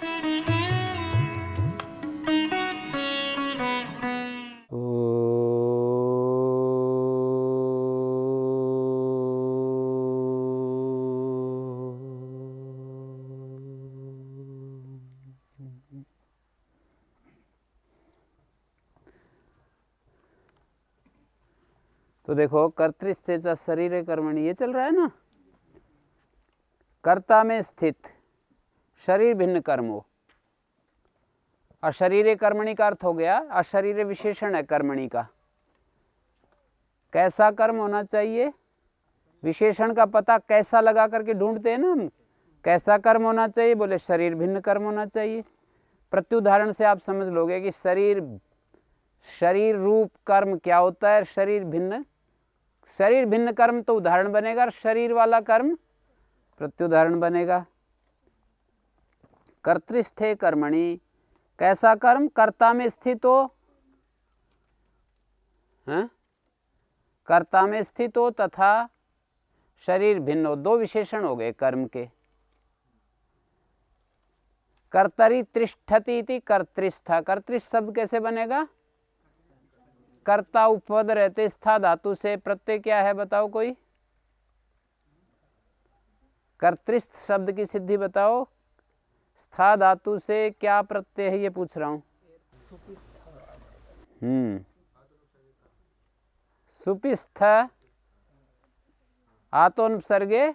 तो देखो कर्तृस्तेचा शरीरे कर्मणि ये चल रहा है ना। कर्ता में स्थित शरीर भिन्न कर्मों, अशरीरे कर्मणि का अर्थ हो गया, अशरीरे विशेषण है कर्मणि का। कैसा कर्म होना चाहिए, विशेषण का पता कैसा लगा करके ढूंढते हैं ना हम। कैसा कर्म होना चाहिए, बोले शरीर भिन्न कर्म होना चाहिए। प्रत्युदाहरण से आप समझ लोगे कि शरीर रूप कर्म क्या होता है। शरीर भिन्न कर्म तो उदाहरण बनेगा, और शरीर वाला कर्म प्रत्युदाहरण बनेगा। कर्तृस्थे कर्मणि, कैसा कर्म, कर्ता में स्थित हो, कर्ता में स्थित हो तथा शरीर भिन्न हो। दो विशेषण हो गए कर्म के। कर्तरि तिष्ठति इति कर्तृस्थ। कर्तृस्थ शब्द कैसे बनेगा, कर्ता उपपद रहते स्था धातु से। प्रत्यय क्या है बताओ कोई, कर्तृस्थ शब्द की सिद्धि बताओ। स्था धातु से क्या प्रत्यय है ये पूछ रहा हूं। सुपिस्थ आतोनुपसर्गे,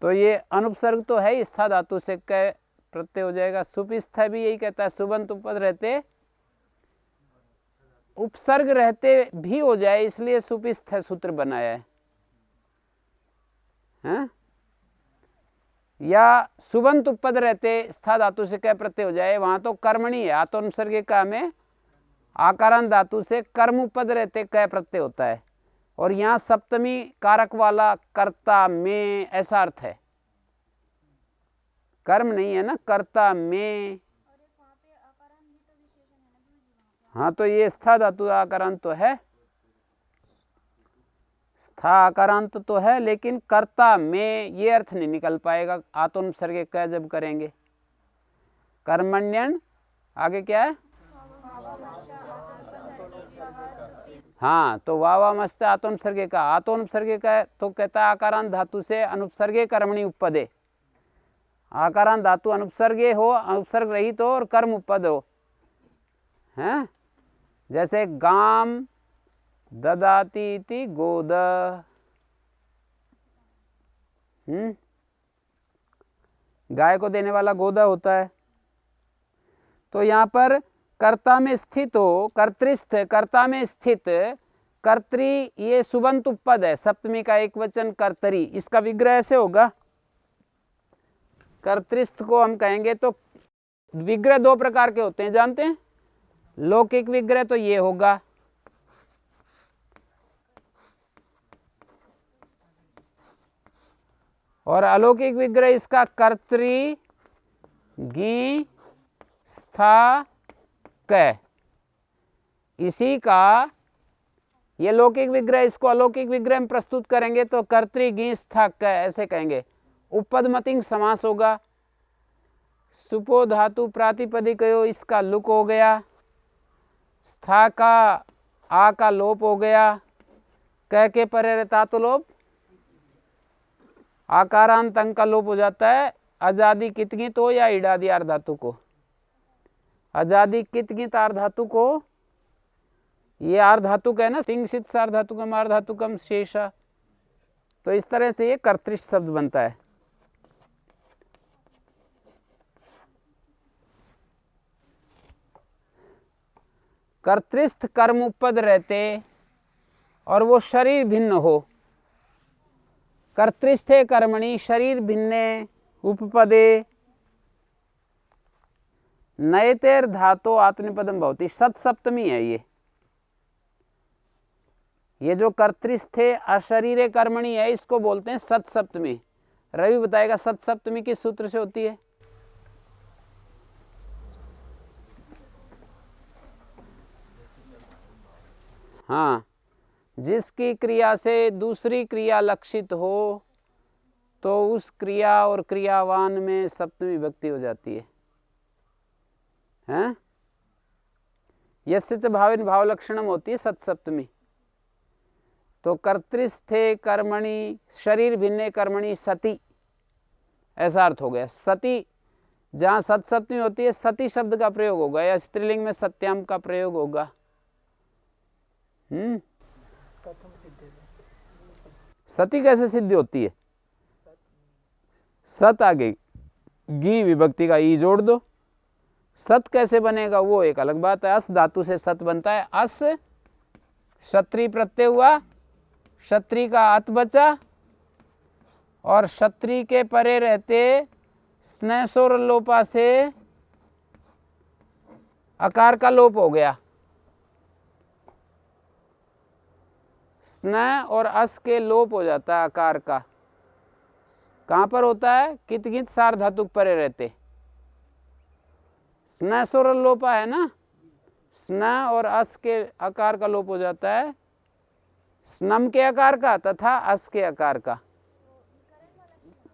तो ये अनुपसर्ग तो है, स्था धातु से कै प्रत्यय हो जाएगा। सुपिस्थ भी यही कहता है, सुबंत उपपद रहते उपसर्ग रहते भी हो जाए, इसलिए सुपिस्थ सूत्र बनाया है। या सुबंत उपपद रहते स्था धातु से कै प्रत्यय हो जाए, वहां तो कर्मणि है। आतोनुपसर्गे का में आकारांत धातु से कर्म उपपद रहते कै प्रत्यय होता है, और यहाँ सप्तमी कारक वाला कर्ता में ऐसा अर्थ है। कर्म नहीं है ना, कर्ता में। हाँ तो ये स्था धातु आकारांत तो है, स्था आकारांत तो है, लेकिन कर्ता में ये अर्थ नहीं निकल पाएगा आतोनुपसर्गे क जब करेंगे। कर्मण्यन आगे क्या है, हाँ तो वावामश्च आतोनुपसर्गे का। आतोनुपसर्गे का तो कहता है आकारांत धातु से अनुपसर्गे कर्मणि उपपदे। आकारांत धातु अनुपसर्गे हो, अनुपसर्ग रहित हो और कर्म उपपद हो, हैं। जैसे गाम ददाति इति गोद, गाय को देने वाला गोदा होता है। तो यहाँ पर कर्ता में स्थित हो, कर्तृस्थ, कर्ता में स्थित, कर्तरी ये सुबंत उपपद है, सप्तमी का एक वचन कर्तरी। इसका विग्रह ऐसे होगा, कर्तृस्थ को हम कहेंगे तो विग्रह दो प्रकार के होते हैं, जानते हैं। लौकिक विग्रह तो ये होगा, और अलौकिक विग्रह इसका कर्तरी गी स्था क। इसी का ये लौकिक विग्रह, इसको अलौकिक विग्रह में प्रस्तुत करेंगे तो कर्तरी गी स्था क ऐसे कहेंगे। उपपदमतिंग समास होगा। सुपो धातु प्रातिपदिकयो, इसका लुक हो गया। स्था का आ का लोप हो गया। क के परे रहता तो लोप, आकारांत अंग का लोप हो जाता है। आजादी कितगित हो या इडादी आर धातु को, आजादी कितगित आर धातु को, ये आर धातु का है ना, सिंगसित सार धातु कम आर धातु कम शेषा। तो इस तरह से ये कर्तृस्थ शब्द बनता है। कर्तृस्थ कर्म उपपद रहते और वो शरीर भिन्न हो। कर्तृस्थे कर्मणि शरीर भिन्ने उपपदे नयतेर धातो आत्मनिपदम भवति। सत सप्तमी है ये जो कर्तृस्थे अशरीरे कर्मणि है, इसको बोलते हैं सत सप्तमी। रवि बताएगा सत सप्तमी किस सूत्र से होती है। हाँ, जिसकी क्रिया से दूसरी क्रिया लक्षित हो तो उस क्रिया और क्रियावान में सप्तमी विभक्ति हो जाती है। हैं? यस्य च भावेन भाव लक्षणम होती है सत सप्तमी। तो कर्तृस्थे कर्मणि शरीर भिन्ने कर्मणि सती, ऐसा अर्थ हो गया। सती जहाँ सत सप्तमी होती है सती शब्द का प्रयोग होगा या स्त्रीलिंग में सत्याम का प्रयोग होगा। सती कैसे सिद्ध होती है? सत आगे गी विभक्ति का ई जोड़ दो। सत कैसे बनेगा वो एक अलग बात है। अस धातु से सत बनता है। अस क्षत्रि प्रत्यय हुआ, क्षत्रि का अत बचा और क्षत्रि के परे रहते स्नेसोर लोपा से अकार का लोप हो गया। स्न और अस के लोप हो जाता है अकार का। कहाँ पर होता है? कित कित सार धातुक परे रहते। स्नेसोर लोपा है ना, स्न और अस के आकार का लोप हो जाता है, स्नम के आकार का तथा अस के आकार का।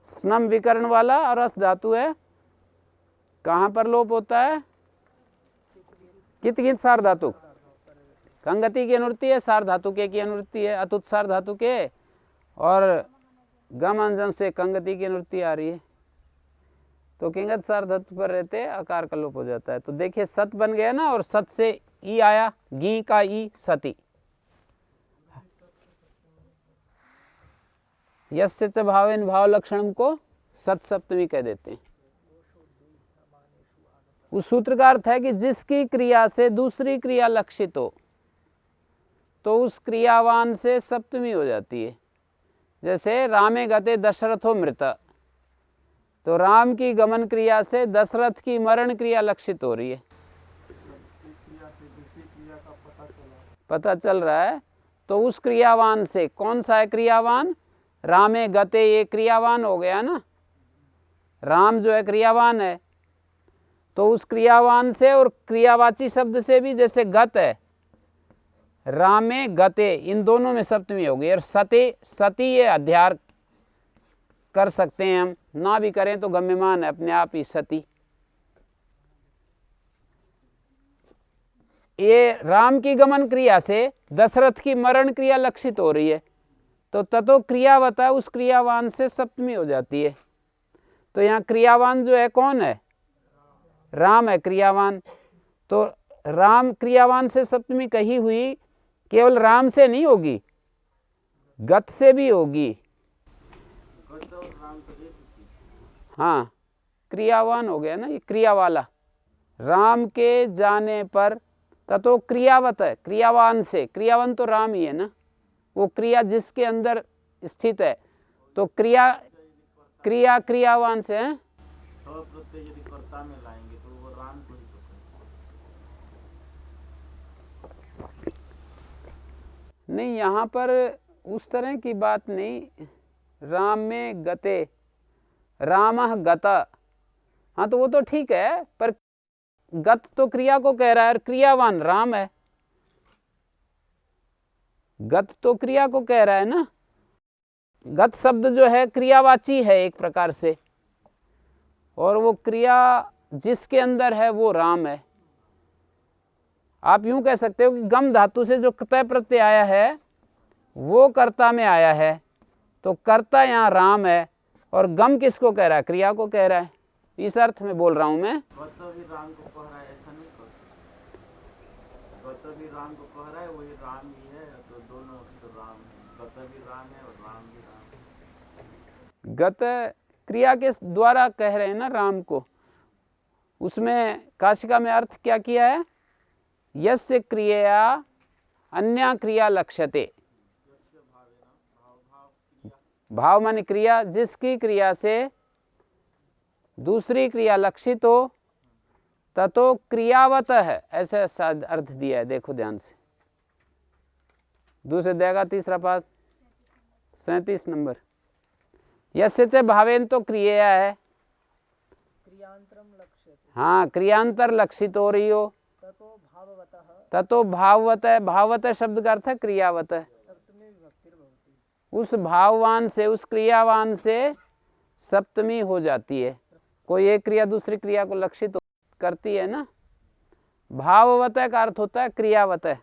स्नम विकर्ण वाला और अस धातु है। कहाँ पर लोप होता है? कित कित सार धातु। कंगति की अनुवृत्ति है, सार धातु के की अनुवृत्ति है, अतुत सार धातु के, और गम अंजन से कंगति की अनुवृत्ति आ रही है। तो किंगत सार धातु पर रहते आकार का लोप हो जाता है। तो देखिए सत बन गया ना, और सत से ई आया, गी का ई सती। यस्य च भावेन भाव लक्षणम को सत सप्तमी कह देते हैं। उस सूत्र का अर्थ है कि जिसकी क्रिया से दूसरी क्रिया लक्षित हो तो उस क्रियावान से सप्तमी हो जाती है। जैसे रामे गते दशरथो मृत, तो राम की गमन क्रिया से दशरथ की मरण क्रिया लक्षित हो रही है। पता चल रहा है। तो उस क्रियावान से, कौन सा है क्रियावान? रामे गते, ये क्रियावान हो गया ना, राम जो है क्रियावान है। तो उस क्रियावान से और क्रियावाची शब्द से भी, जैसे गत है, रामे गते, इन दोनों में सप्तमी होगी। और सते, सती ये अध्यार कर सकते हैं हम, ना भी करें तो गम्यमान है अपने आप ही सती। ये राम की गमन क्रिया से दशरथ की मरण क्रिया लक्षित हो रही है, तो ततो क्रियावता उस क्रियावान से सप्तमी हो जाती है। तो यहाँ क्रियावान जो है कौन है? राम है क्रियावान। तो राम क्रियावान से सप्तमी कही हुई, केवल राम से नहीं होगी, गत से भी होगी। हाँ, क्रियावान हो गया ना, ये क्रिया वाला। राम के जाने पर ततो क्रियावत है, क्रियावान से। क्रियावान तो राम ही है ना, वो क्रिया जिसके अंदर स्थित है। तो क्रिया क्रिया क्रियावान से है। नहीं, यहाँ पर उस तरह की बात नहीं। राम में गते, रामः गता, हाँ तो वो तो ठीक है, पर गत तो क्रिया को कह रहा है और क्रियावान राम है। गत तो क्रिया को कह रहा है ना। गत शब्द जो है क्रियावाची है एक प्रकार से, और वो क्रिया जिसके अंदर है वो राम है। आप यूं कह सकते हो कि गम धातु से जो कतय प्रत्यय आया है वो कर्ता में आया है, तो कर्ता यहाँ राम है, और गम किसको कह रहा है? क्रिया को कह रहा है। इस अर्थ में बोल रहा हूं मैं। गत क्रिया के द्वारा कह रहे हैं ना राम को। उसमें काशिका में अर्थ क्या किया है? यस्य क्रिया अन्या क्रिया लक्ष्यते। भाव माने क्रिया, जिसकी क्रिया से दूसरी क्रिया लक्षित हो ततो क्रियावत है, ऐसे अर्थ दिया है। देखो ध्यान से, दूसरे देगा तीसरा पाद 37 नंबर। यस्य च भावेन तो क्रिया है, हाँ क्रियांतर लक्षित हो रही हो, ततो भाववत है। भाववत है शब्द का अर्थ है क्रियावत है। उस भाववान से, उस क्रियावान से सप्तमी हो जाती है। कोई एक क्रिया दूसरी क्रिया को लक्षित करती है ना। भाववतः का अर्थ होता है क्रियावतः।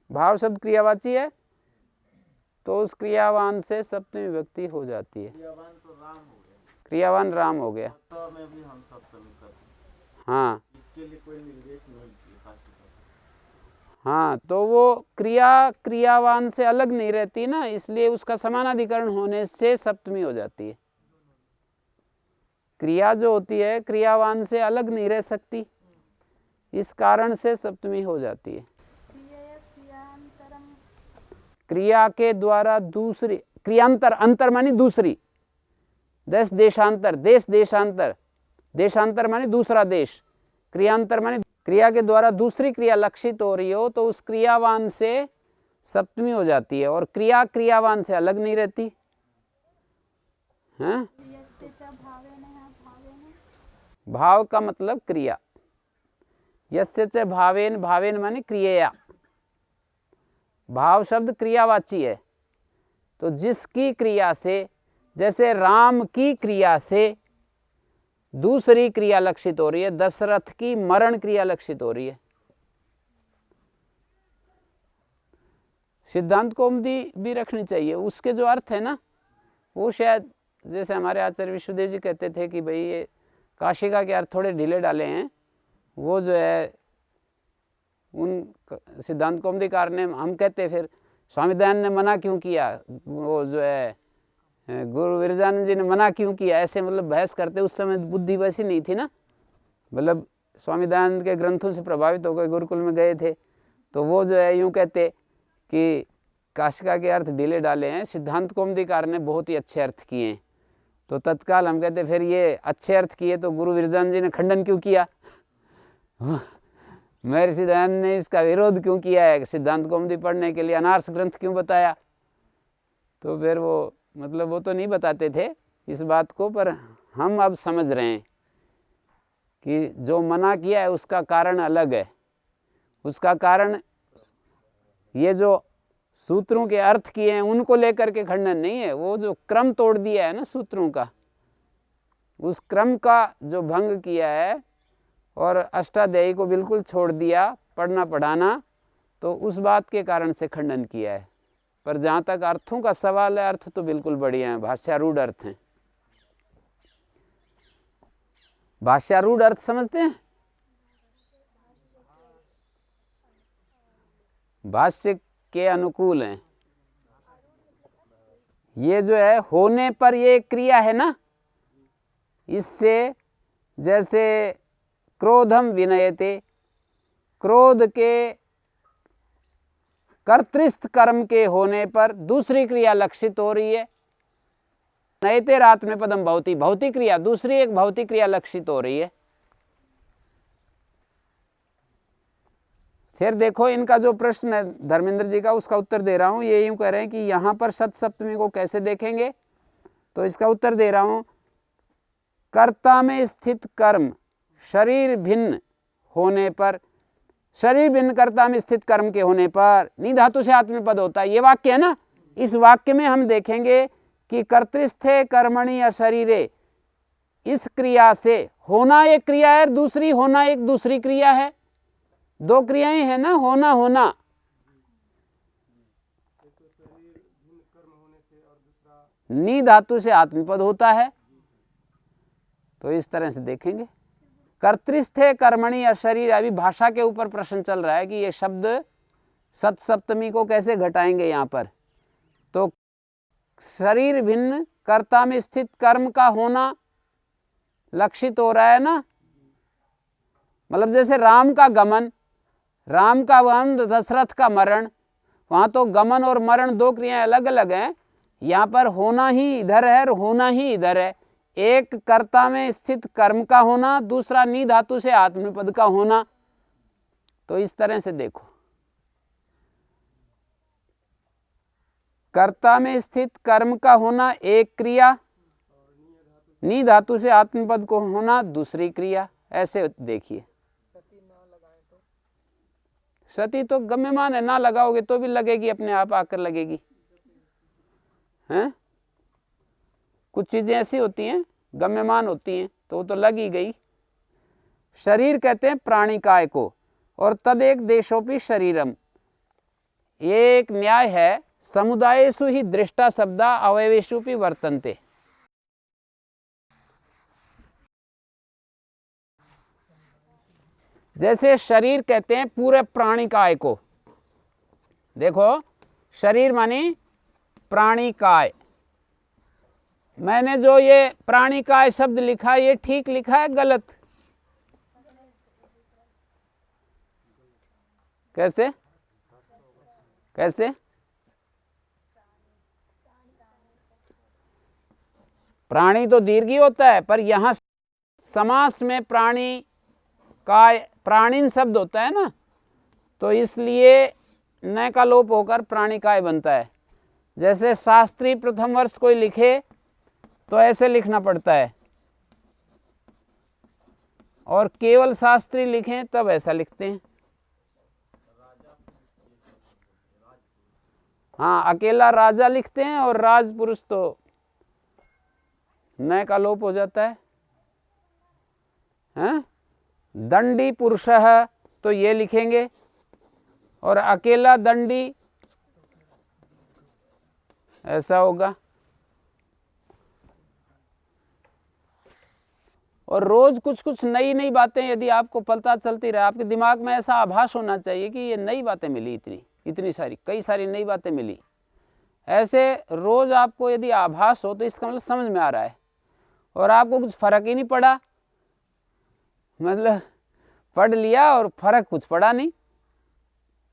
भाव शब्द क्रियावाची है, तो उस क्रियावान से सप्तमी विभक्ति हो जाती है। क्रियावान राम हो गया। में भी हम सप्तमी करते हैं। हाँ, इसके लिए कोई निर्देश नहीं किया। हाँ, तो वो क्रियावान से अलग नहीं रहती ना, इसलिए उसका समानाधिकरण होने से सप्तमी हो जाती है। क्रिया जो होती है क्रियावान से अलग नहीं रह सकती, इस कारण से सप्तमी हो जाती है। क्रिया के द्वारा दूसरी, क्रियांतर, अंतर मानी दूसरी, देश देशांतर, देश देशांतर, देशांतर मानी दूसरा देश, क्रियांतर मानी क्रिया के द्वारा दूसरी क्रिया लक्षित हो रही हो तो उस क्रियावान से सप्तमी हो जाती है। और क्रिया क्रियावान से अलग नहीं रहती है। भाव का मतलब क्रिया। यस्य च भावेन, भावेन माने क्रियया। भाव शब्द क्रियावाची है, तो जिसकी क्रिया से, जैसे राम की क्रिया से दूसरी क्रिया लक्षित हो रही है, दशरथ की मरण क्रिया लक्षित हो रही है। सिद्धांत कौमुदी भी रखनी चाहिए, उसके जो अर्थ है ना वो शायद, जैसे हमारे आचार्य विश्वदेव जी कहते थे कि भाई ये काशिका के अर्थ थोड़े ढीले डाले हैं, वो जो है उन सिद्धांत कौमुदीकार ने, हम कहते फिर स्वामी दयानंद ने मना क्यों किया, वो जो है गुरु विरजानंद जी ने मना क्यों किया, ऐसे मतलब बहस करते। उस समय बुद्धि वैसी नहीं थी ना, मतलब स्वामी दयानंद के ग्रंथों से प्रभावित होकर गुरुकुल में गए थे, तो वो जो है यूँ कहते कि काशिका के अर्थ ढीले डाले हैं, सिद्धांत कौमुदीकार ने बहुत ही अच्छे अर्थ किए हैं। तो तत्काल हम कहते फिर ये अच्छे अर्थ किए तो गुरु विरजानंद जी ने खंडन क्यों किया, महर्षि दयानंद ने इसका विरोध क्यों किया है, सिद्धांत कौमुदी पढ़ने के लिए अनार्स ग्रंथ क्यों बताया। तो फिर वो मतलब वो तो नहीं बताते थे इस बात को, पर हम अब समझ रहे हैं कि जो मना किया है उसका कारण अलग है। उसका कारण ये जो सूत्रों के अर्थ किए हैं उनको लेकर के खंडन नहीं है, वो जो क्रम तोड़ दिया है ना सूत्रों का, उस क्रम का जो भंग किया है और अष्टाध्यायी को बिल्कुल छोड़ दिया पढ़ना पढ़ाना, तो उस बात के कारण से खंडन किया है। पर जहाँ तक अर्थों का सवाल है, अर्थ तो बिल्कुल बढ़िया है, भाष्यारूढ़ अर्थ हैं। भाष्यारूढ़ अर्थ समझते हैं? भाष्य के अनुकूल हैं। ये जो है होने पर ये क्रिया है ना, इससे जैसे क्रोधम विनयते, क्रोध के कर्तृस्थ कर्म के होने पर दूसरी क्रिया लक्षित हो रही है। नयते रात में पदम भवती, भौतिक क्रिया, दूसरी एक भौतिक क्रिया लक्षित हो रही है। फिर देखो इनका जो प्रश्न है धर्मेंद्र जी का, उसका उत्तर दे रहा हूं। ये यूं कह रहे हैं कि यहां पर सत सप्तमी को कैसे देखेंगे, तो इसका उत्तर दे रहा हूं। कर्ता में स्थित कर्म शरीर भिन्न होने पर, शरीर भिन्न कर्ता में स्थित कर्म के होने पर नी धातु से आत्मपद होता है। ये वाक्य है ना, इस वाक्य में हम देखेंगे कि कर्तृस्थे कर्मणि या शरीरे, इस क्रिया से होना एक क्रिया है, दूसरी होना एक दूसरी क्रिया है। दो क्रियाएं हैं ना, होना होना। नी धातु से आत्मपद होता है, तो इस तरह से देखेंगे। कर्तृस्थे कर्मणि या शरीर, अभी भाषा के ऊपर प्रश्न चल रहा है कि ये शब्द सत सप्तमी को कैसे घटाएंगे यहाँ पर। तो शरीर भिन्न कर्ता में स्थित कर्म का होना लक्षित हो रहा है ना, मतलब जैसे राम का गमन, राम का वहन, दशरथ का मरण, वहाँ तो गमन और मरण दो क्रियाएं अलग अलग हैं, यहाँ पर होना ही इधर है और होना ही इधर है। एक कर्ता में स्थित कर्म का होना, दूसरा नी धातु से आत्मपद का होना। तो इस तरह से देखो, कर्ता में स्थित कर्म का होना एक क्रिया, नी धातु से आत्मपद को होना दूसरी क्रिया। ऐसे देखिए, सती तो गम्यमान है, ना लगाओगे तो भी लगेगी, अपने आप आकर लगेगी, हैं? कुछ चीज़ें ऐसी होती हैं गम्यमान होती हैं तो वो तो लग ही गई। शरीर कहते हैं प्राणिकाय को, और तदेक देशोपि शरीरम, ये एक न्याय है। समुदायेषु ही दृष्टा शब्दा अवयवेषु भी वर्तन्ते। जैसे शरीर कहते हैं पूरे प्राणिकाय को, देखो शरीर मानी प्राणिकाय। मैंने जो ये प्राणिकाय शब्द लिखा ये ठीक लिखा है गलत? कैसे कैसे? प्राणी तो दीर्घ ही होता है, पर यहां समास में प्राणी काय प्राणीन शब्द होता है ना, तो इसलिए न का लोप होकर प्राणिकाय बनता है। जैसे शास्त्री प्रथम वर्ष कोई लिखे तो ऐसे लिखना पड़ता है, और केवल शास्त्री लिखें तब ऐसा लिखते हैं। हाँ, अकेला राजा लिखते हैं और राजपुरुष तो न का लोप हो जाता है। हैं? दंडी पुरुषः तो ये लिखेंगे, और अकेला दंडी ऐसा होगा। और रोज कुछ कुछ नई नई बातें यदि आपको पता चलती रहे, आपके दिमाग में ऐसा आभास होना चाहिए कि ये नई बातें मिली, इतनी सारी कई सारी नई बातें मिली। ऐसे रोज आपको यदि आभास हो तो इसका मतलब समझ में आ रहा है, और आपको कुछ फर्क ही नहीं पड़ा, मतलब पढ़ लिया और फर्क कुछ पड़ा नहीं,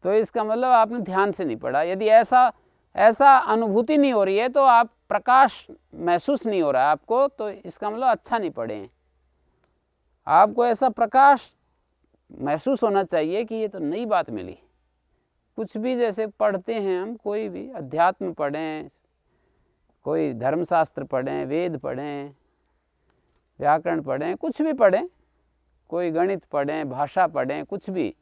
तो इसका मतलब आपने ध्यान से नहीं पढ़ा। यदि ऐसा अनुभूति नहीं हो रही है, तो आप प्रकाश महसूस नहीं हो रहा है आपको, तो इसका मतलब अच्छा नहीं पढ़े हैं। आपको ऐसा प्रकाश महसूस होना चाहिए कि ये तो नई बात मिली। कुछ भी जैसे पढ़ते हैं हम, कोई भी अध्यात्म पढ़ें, कोई धर्मशास्त्र पढ़ें, वेद पढ़ें, व्याकरण पढ़ें, कुछ भी पढ़ें, कोई गणित पढ़ें, भाषा पढ़ें, कुछ भी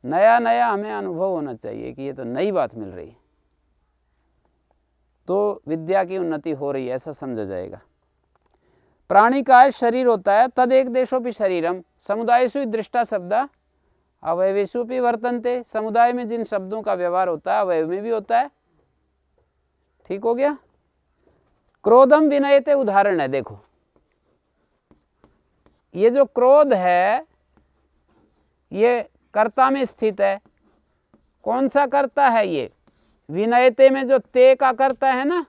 नया नया हमें अनुभव होना चाहिए कि ये तो नई बात मिल रही है, तो विद्या की उन्नति हो रही है, ऐसा समझा जाएगा। प्राणी का शरीर होता है, तद एक देशों भी शरीरम, समुदायेषु दृष्टा शब्दा अवयवेषु भी वर्तन्ते। समुदाय में जिन शब्दों का व्यवहार होता है अवयव में भी होता है। ठीक हो गया। क्रोधम विनयते उदाहरण है, देखो ये जो क्रोध है ये कर्ता में स्थित है। कौन सा कर्ता है ये? विनयते में जो ते का कर्ता है ना,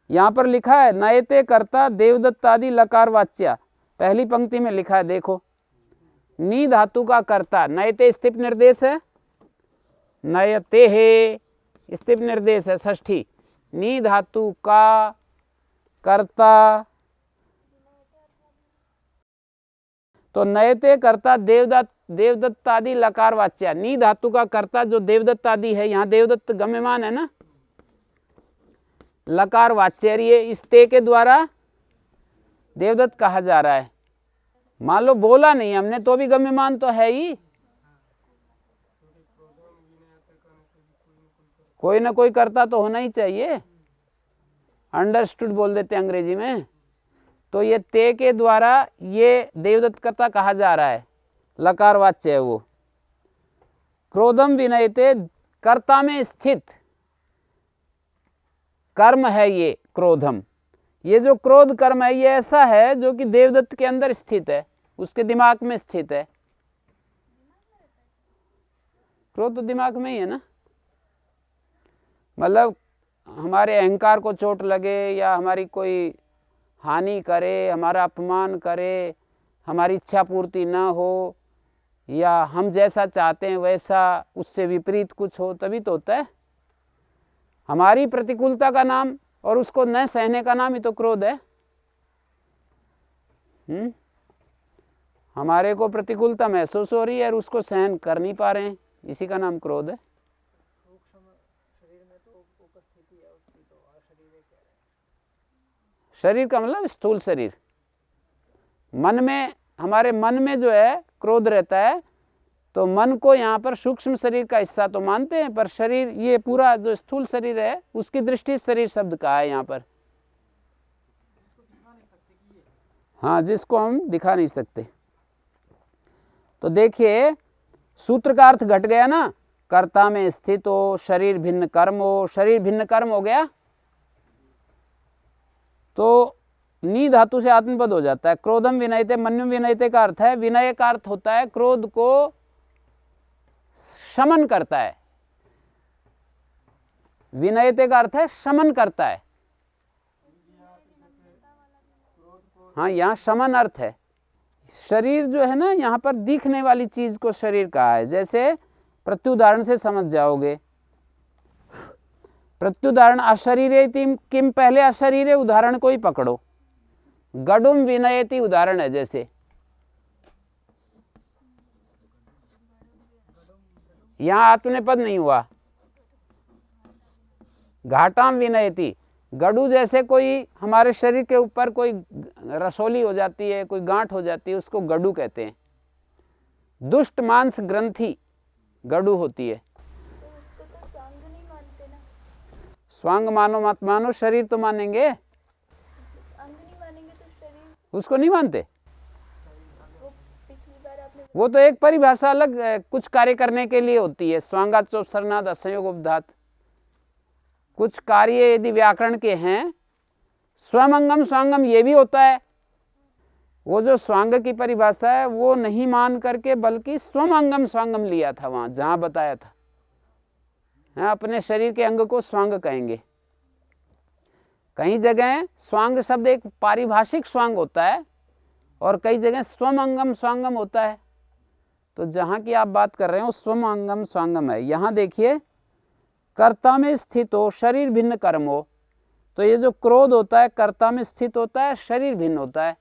यहां पर लिखा है नयते कर्ता देवदत्तादि लकार वाच्या, पहली पंक्ति में लिखा है, देखो नी धातु का कर्ता, नयते स्थित निर्देश है, नयते है स्थित निर्देश है षष्ठी, नी धातु का कर्ता, तो नयते कर्ता देवदत्तादि लकार वाच्या, नी धातु का कर्ता जो देवदत्तादि है, यहाँ देवदत्त गम्यमान है ना, लकार वाच्या, इस ते के द्वारा देवदत्त कहा जा रहा है। मान लो बोला नहीं हमने तो भी गम्यमान तो है ही, कोई ना कोई कर्ता तो होना ही चाहिए, अंडरस्टूड बोल देते हैं अंग्रेजी में। तो ये ते के द्वारा ये देवदत्त कर्ता कहा जा रहा है, लकार वाच्य है वो। क्रोधम विनयते, कर्ता में स्थित कर्म है ये क्रोधम। ये जो क्रोध कर्म है ये ऐसा है जो कि देवदत्त के अंदर स्थित है, उसके दिमाग में स्थित है। क्रोध तो दिमाग में ही है ना, मतलब हमारे अहंकार को चोट लगे या हमारी कोई हानि करे, हमारा अपमान करे, हमारी इच्छा पूर्ति ना हो, या हम जैसा चाहते हैं वैसा उससे विपरीत कुछ हो, तभी तो होता है। हमारी प्रतिकूलता का नाम और उसको न सहने का नाम ही तो क्रोध है। हमारे को प्रतिकूलता महसूस हो रही है और उसको सहन कर नहीं पा रहे हैं, इसी का नाम क्रोध है। शरीर का मतलब स्थूल शरीर। मन में, हमारे मन में जो है क्रोध रहता है, तो मन को यहाँ पर सूक्ष्म शरीर का हिस्सा तो मानते हैं, पर शरीर ये पूरा जो स्थूल शरीर है उसकी दृष्टि शरीर शब्द का है यहाँ पर। हाँ, जिसको हम दिखा नहीं सकते। तो देखिए सूत्र का अर्थ घट गया ना, कर्ता में स्थित हो, शरीर भिन्न कर्म हो, शरीर भिन्न कर्म हो गया तो नी धातु से आत्मपद हो जाता है। क्रोधम विनयते मन्युम विनयते का अर्थ है, विनय का अर्थ होता है क्रोध को शमन करता है, विनयते का अर्थ है शमन करता है। हाँ, यहाँ शमन अर्थ है। शरीर जो है ना, यहाँ पर दिखने वाली चीज को शरीर कहा है। जैसे प्रत्युदाहरण से समझ जाओगे। प्रत्युदाहरण अशरीरे किम, पहले अशरीरे उदाहरण को ही पकड़ो। गडुम विनयति उदाहरण है। जैसे यहां आत्मनेपद नहीं हुआ, घाटाम विनयति। गडू जैसे कोई हमारे शरीर के ऊपर कोई रसोली हो जाती है, कोई गांठ हो जाती है, उसको गडू कहते हैं। दुष्ट मांस ग्रंथि गडू होती है। तो उसको तो स्वांग नहीं मानते ना। स्वांग मानो मत मानो, शरीर तो मानेंगे। अंग नहीं मानेंगे तो शरीर उसको नहीं मानते। वो पिछली बार आपने वो तो एक परिभाषा अलग कुछ कार्य करने के लिए होती है। स्वांगात चोपसरनाद असंयोग उपधात। कुछ कार्य यदि व्याकरण के हैं, स्वमंगम स्वांगम ये भी होता है। वो जो स्वांग की परिभाषा है वो नहीं मान करके बल्कि स्वमंगम स्वांगम लिया था वहां जहां बताया था। हाँ, अपने शरीर के अंग को स्वांग कहेंगे। कई जगह स्वांग शब्द एक पारिभाषिक स्वांग होता है और कई जगह स्वमंगम स्वांगम होता है। तो जहां की आप बात कर रहे हो स्वमंगम स्वांगम है। यहां देखिए कर्ता में स्थित हो, शरीर भिन्न कर्म हो। तो ये जो क्रोध होता है कर्ता में स्थित होता है, शरीर भिन्न होता है।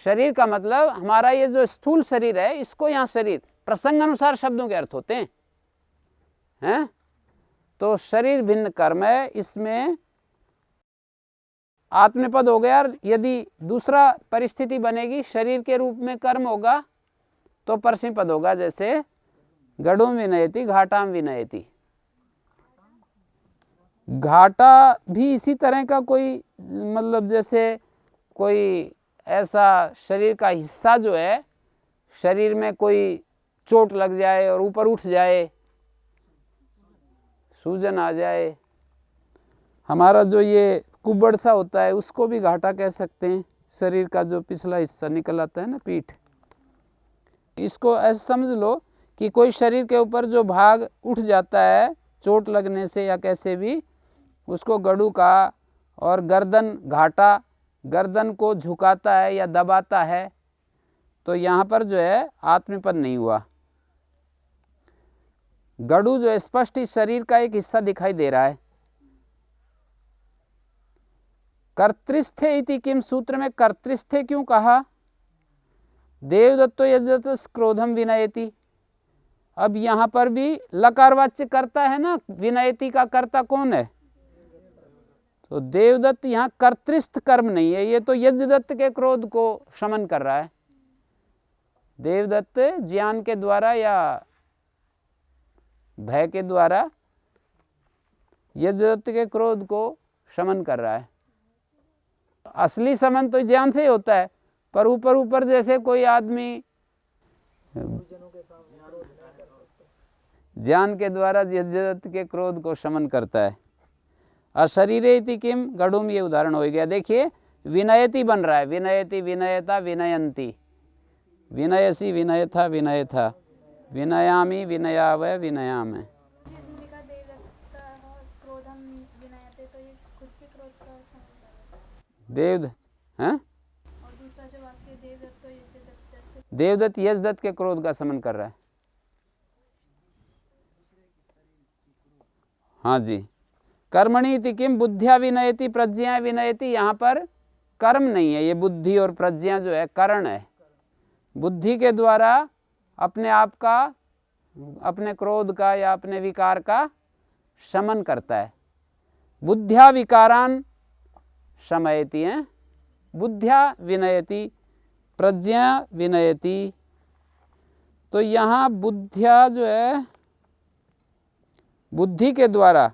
शरीर का मतलब हमारा ये जो स्थूल शरीर है, इसको यहाँ शरीर प्रसंग अनुसार शब्दों के अर्थ होते हैं। तो शरीर भिन्न कर्म है, इसमें आत्मनेपद हो गया। यदि दूसरा परिस्थिति बनेगी, शरीर के रूप में कर्म होगा तो परस्मैपद होगा। जैसे गडुम विनयति घाटाम विनयति। घाटा भी इसी तरह का कोई मतलब जैसे कोई ऐसा शरीर का हिस्सा जो है, शरीर में कोई चोट लग जाए और ऊपर उठ जाए, सूजन आ जाए, हमारा जो ये कुबड़ सा होता है उसको भी घाटा कह सकते हैं। शरीर का जो पिछला हिस्सा निकल आता है ना, पीठ, इसको ऐसे समझ लो कि कोई शरीर के ऊपर जो भाग उठ जाता है चोट लगने से या कैसे भी, उसको गडू का। और गर्दन घाटा, गर्दन को झुकाता है या दबाता है। तो यहाँ पर जो है आत्मनेपद नहीं हुआ। गडू जो है स्पष्ट इस शरीर का एक हिस्सा दिखाई दे रहा है। कर्तृस्थे इति किम, सूत्र में कर्तृस्थे क्यों कहा? देवदत्तो यजदत्त क्रोधम विनयति। अब यहाँ पर भी लकारवाच्य कर्ता है ना, विनयति का कर्ता कौन है? तो देवदत्त यहाँ कर्तृस्थ कर्म नहीं है, ये तो यजदत्त के क्रोध को शमन कर रहा है। देवदत्त ज्ञान के द्वारा या भय के द्वारा यजदत्त के क्रोध को शमन कर रहा है। असली शमन तो ज्ञान से ही होता है, पर ऊपर ऊपर जैसे कोई आदमी ज्ञान के द्वारा यजदत्त के क्रोध को शमन करता है। अशरीरे इति किम, गडुम ये उदाहरण हो गया। देखिए विनयति बन रहा है, विनयति विनयता विनयंती, विनयसी विनयथा विनयथा, विनयामि विनयावय विनयामय। जिसने कहा देवदत्त क्रोधम विनयते, तो ये खुद के क्रोध का शमन कर रहा है। देव हैं, और दूसरा जो वाक्य देवदत्त तो यजदत्त, देवदत्त यजदत्त के क्रोध का शमन कर रहा है। हाँ जी। कर्मणि इति किम, बुद्धिया विनयति प्रज्ञा विनयति। यहाँ पर कर्म नहीं है, ये बुद्धि और प्रज्ञा जो है कारण है। बुद्धि के द्वारा अपने आप का, अपने क्रोध का या अपने विकार का शमन करता है। बुद्धिया विकारान शमयति है, बुद्धिया विनयति प्रज्ञा विनयति। तो यहाँ बुद्धिया जो है बुद्धि के द्वारा,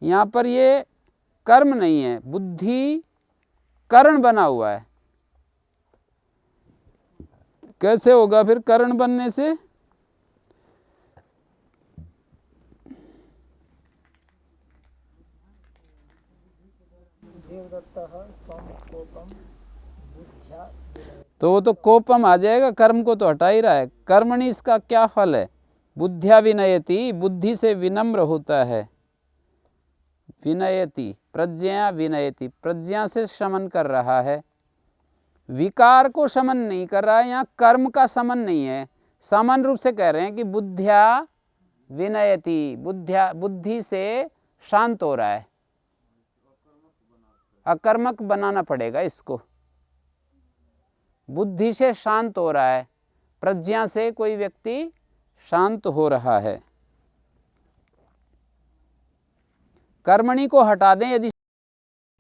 यहाँ पर ये कर्म नहीं है, बुद्धि करण बना हुआ है। कैसे होगा फिर करण बनने से? तो वो तो कोपम आ जाएगा, कर्म को तो हटा ही रहा है। कर्मणि इसका क्या फल है? बुद्धिया विनयति, बुद्धि से विनम्र होता है। विनयति प्रज्ञा विनयति, प्रज्ञा से शमन कर रहा है, विकार को शमन नहीं कर रहा है। यहाँ कर्म का शमन नहीं है, सामान्य रूप से कह रहे हैं कि बुद्धिया विनयति, बुद्धि से शांत हो रहा है। अकर्मक बनाना पड़ेगा इसको। बुद्धि से शांत हो रहा है, प्रज्ञा से कोई व्यक्ति शांत हो रहा है। कर्मणि को हटा दें यदि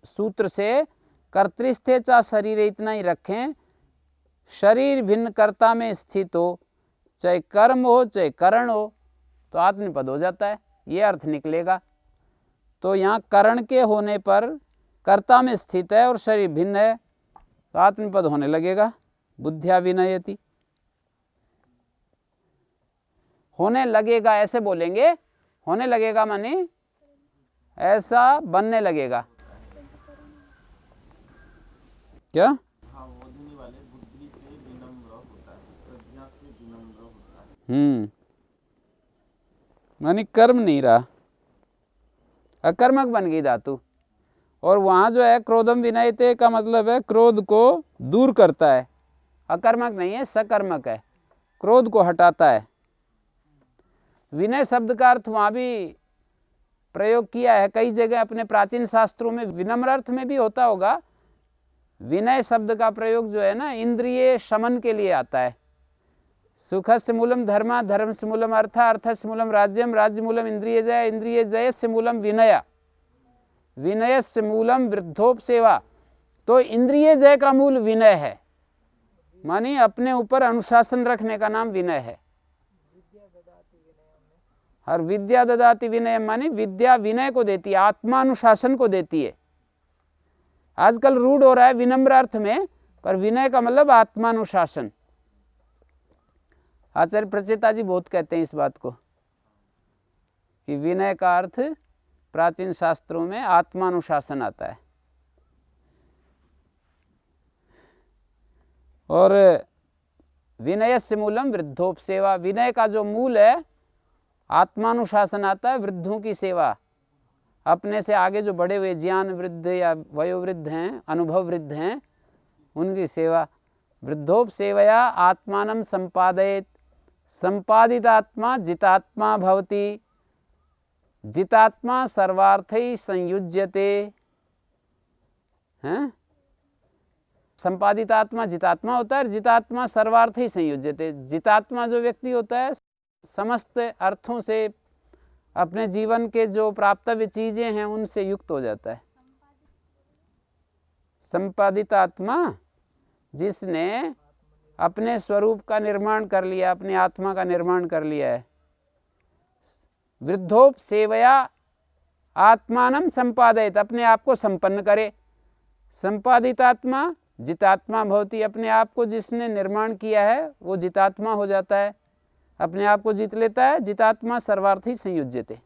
सूत्र से, कर्तृस्थे चा शरीर इतना ही रखें, शरीर भिन्न कर्ता में स्थित हो, चाहे कर्म हो चाहे करण हो, तो आत्मनिपद हो जाता है, ये अर्थ निकलेगा। तो यहाँ करण के होने पर कर्ता में स्थित है और शरीर भिन्न है, तो आत्मनिपद होने लगेगा। बुद्धिया विनयति होने लगेगा, ऐसे बोलेंगे। होने लगेगा माने ऐसा बनने लगेगा। क्या? हाँ, बोलने वाले बुद्धि से विनम्र होता है, प्रज्ञा से विनम्र होता है। मानी कर्म नहीं रहा, अकर्मक बन गई धातु। और वहाँ जो है क्रोधम विनयते का मतलब है क्रोध को दूर करता है, अकर्मक नहीं है, सकर्मक है, क्रोध को हटाता है। विनय शब्द का अर्थ वहाँ भी प्रयोग किया है कई जगह अपने प्राचीन शास्त्रों में, विनम्र अर्थ में भी होता होगा। विनय शब्द का प्रयोग जो है ना, इंद्रिय शमन के लिए आता है। सुखस्य मूलम धर्मा, धर्म से मूलम अर्थ, अर्थ से मूलम राज्यम, राज्य मूलम इंद्रिय जय, इंद्रिय जय से मूलम विनय, विनय से मूलम वृद्धोपसेवा। तो इंद्रिय जय का मूल विनय है, मानी अपने ऊपर अनुशासन रखने का नाम विनय है। हर विद्या ददाति विनय, मानी विद्या विनय को देती है, आत्मानुशासन को देती है। आजकल रूढ़ हो रहा है विनम्र अर्थ में, पर विनय का मतलब आत्मानुशासन। आचार्य प्रचेता जी बहुत कहते हैं इस बात को कि विनय का अर्थ प्राचीन शास्त्रों में आत्मानुशासन आता है। और विनयस्य मूलम वृद्धोपसेवा, विनय का जो मूल है आत्मानुशासन आता है, वृद्धों की सेवा, अपने से आगे जो बड़े हुए ज्ञान वृद्ध या वयोवृद्ध हैं, अनुभव वृद्ध हैं, उनकी सेवा। वृद्धोपसेवया आत्मानं संपादयेत्, संपादित आत्मा जितात्मा भवति, जितात्मा सर्वार्थै संयुज्यते। हैं? संपादित आत्मा जितात्मा होता है, जितात्मा सर्वार्थै संयुज्यते। जितात्मा जो व्यक्ति होता है समस्त अर्थों से, अपने जीवन के जो प्राप्तव्य चीजें हैं उनसे युक्त हो जाता है। संपादित आत्मा जिसने अपने स्वरूप का निर्माण कर लिया, अपनी आत्मा का निर्माण कर लिया है। वृद्धोपसेवया आत्मानं संपादयेत्, अपने आप को संपन्न करे। संपादित आत्मा जितात्मा भवति, अपने आप को जिसने निर्माण किया है वो जितात्मा हो जाता है, अपने आप को जीत लेता है। जितात्मा सर्वार्थी संयुज्यते,